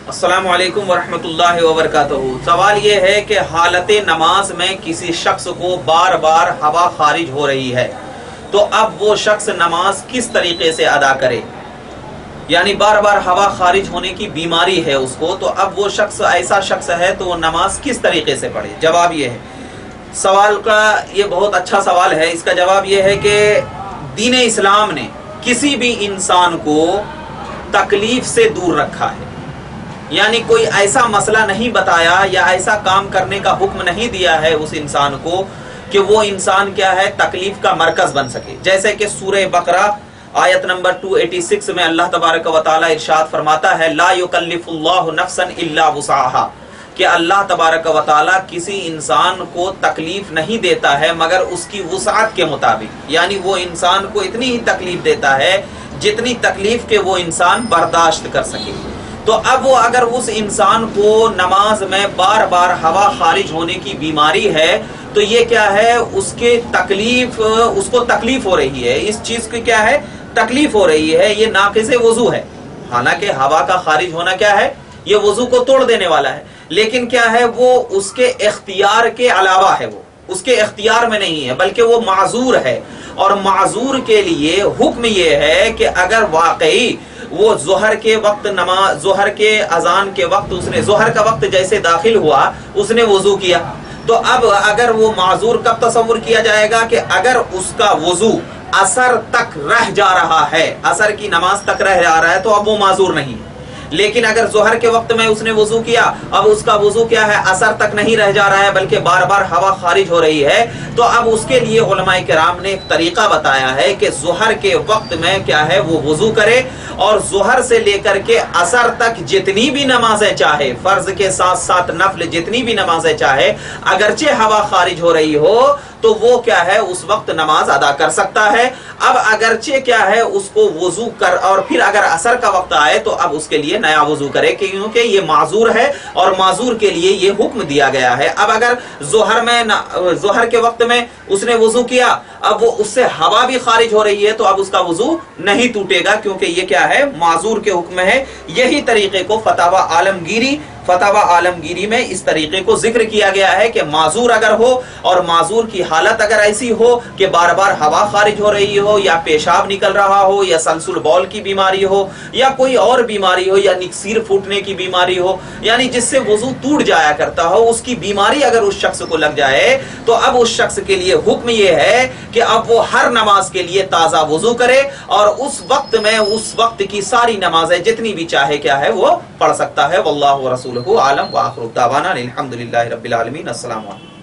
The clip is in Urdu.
السلام علیکم ورحمۃ اللہ وبرکاتہ۔ سوال یہ ہے کہ حالت نماز میں کسی شخص کو بار بار ہوا خارج ہو رہی ہے تو اب وہ شخص نماز کس طریقے سے ادا کرے؟ یعنی بار بار ہوا خارج ہونے کی بیماری ہے اس کو، تو اب وہ شخص ایسا شخص ہے تو وہ نماز کس طریقے سے پڑھے؟ جواب یہ ہے، سوال کا یہ بہت اچھا سوال ہے۔ اس کا جواب یہ ہے کہ دین اسلام نے کسی بھی انسان کو تکلیف سے دور رکھا ہے، یعنی کوئی ایسا مسئلہ نہیں بتایا یا ایسا کام کرنے کا حکم نہیں دیا ہے اس انسان کو کہ وہ انسان کیا ہے تکلیف کا مرکز بن سکے۔ جیسے کہ سورہ بقرہ آیت نمبر 286 میں اللہ تبارک و تعالی ارشاد فرماتا ہے لا یکلف اللہ نفسا الا وسعها، کہ اللہ تبارک و تعالی کسی انسان کو تکلیف نہیں دیتا ہے مگر اس کی وسعت کے مطابق، یعنی وہ انسان کو اتنی ہی تکلیف دیتا ہے جتنی تکلیف کے وہ انسان برداشت کر سکے۔ تو اب وہ اگر اس انسان کو نماز میں بار بار ہوا خارج ہونے کی بیماری ہے تو یہ کیا ہے، اس کو تکلیف ہو رہی ہے، اس چیز کی کیا ہے تکلیف ہو رہی ہے، یہ ناقص وضو ہے۔ حالانکہ ہوا کا خارج ہونا کیا ہے، یہ وضو کو توڑ دینے والا ہے، لیکن کیا ہے وہ اس کے اختیار کے علاوہ ہے، وہ اس کے اختیار میں نہیں ہے بلکہ وہ معذور ہے۔ اور معذور کے لیے حکم یہ ہے کہ اگر واقعی وہ ظہر کے وقت ظہر کے اذان کے وقت اس نے ظہر کا وقت جیسے داخل ہوا اس نے وضو کیا، تو اب اگر وہ معذور کب تصور کیا جائے گا کہ اگر اس کا وضو اثر تک رہ جا رہا ہے، اثر کی نماز تک رہ جا رہا ہے تو اب وہ معذور نہیں ہے۔ لیکن اگر ظہر کے وقت میں اس نے وضو کیا، اب اس کا وضو کیا ہے اثر تک نہیں رہ جا رہا ہے بلکہ بار بار ہوا خارج ہو رہی ہے، تو اب اس کے لیے علماء کرام نے ایک طریقہ بتایا ہے کہ ظہر کے وقت میں کیا ہے وہ وضو کرے، اور ظہر سے لے کر کے عصر تک جتنی بھی نمازیں چاہے، فرض کے ساتھ ساتھ نفل جتنی بھی نمازیں چاہے، اگرچہ ہوا خارج ہو رہی ہو تو وہ کیا ہے اس وقت نماز ادا کر سکتا ہے۔ اب اگرچہ کیا ہے اس کو وضو کر، اور پھر اگر عصر کا وقت آئے تو اب اس کے لیے نیا وضو کرے، کیونکہ یہ معذور ہے اور معذور کے لیے یہ حکم دیا گیا ہے۔ اب اگر ظہر کے وقت میں اس نے وضو کیا، اب وہ اس سے ہوا بھی خارج ہو رہی ہے تو اب اس کا وضو نہیں ٹوٹے گا، کیونکہ یہ کیا ہے معذور کے حکم ہے۔ یہی طریقے کو فتاوی عالمگیری میں اس طریقے کو ذکر کیا گیا ہے کہ معذور اگر ہو اور معذور کی حالت اگر ایسی ہو کہ بار بار ہوا خارج ہو رہی ہو، یا پیشاب نکل رہا ہو، یا سلسل بول کی بیماری ہو، یا کوئی اور بیماری ہو، یا نکسیر پھوٹنے کی بیماری ہو، یعنی جس سے وضو ٹوٹ جایا کرتا ہو، اس کی بیماری اگر اس شخص کو لگ جائے تو اب اس شخص کے لیے حکم یہ ہے کہ اب وہ ہر نماز کے لیے تازہ وضو کرے، اور اس وقت کی ساری نمازیں جتنی بھی چاہے کیا ہے وہ پڑھ سکتا ہے۔ واللہ ورسولہ عالم، وآخر دعوانا الحمدللہ رب العالمین۔ السلام علیکم۔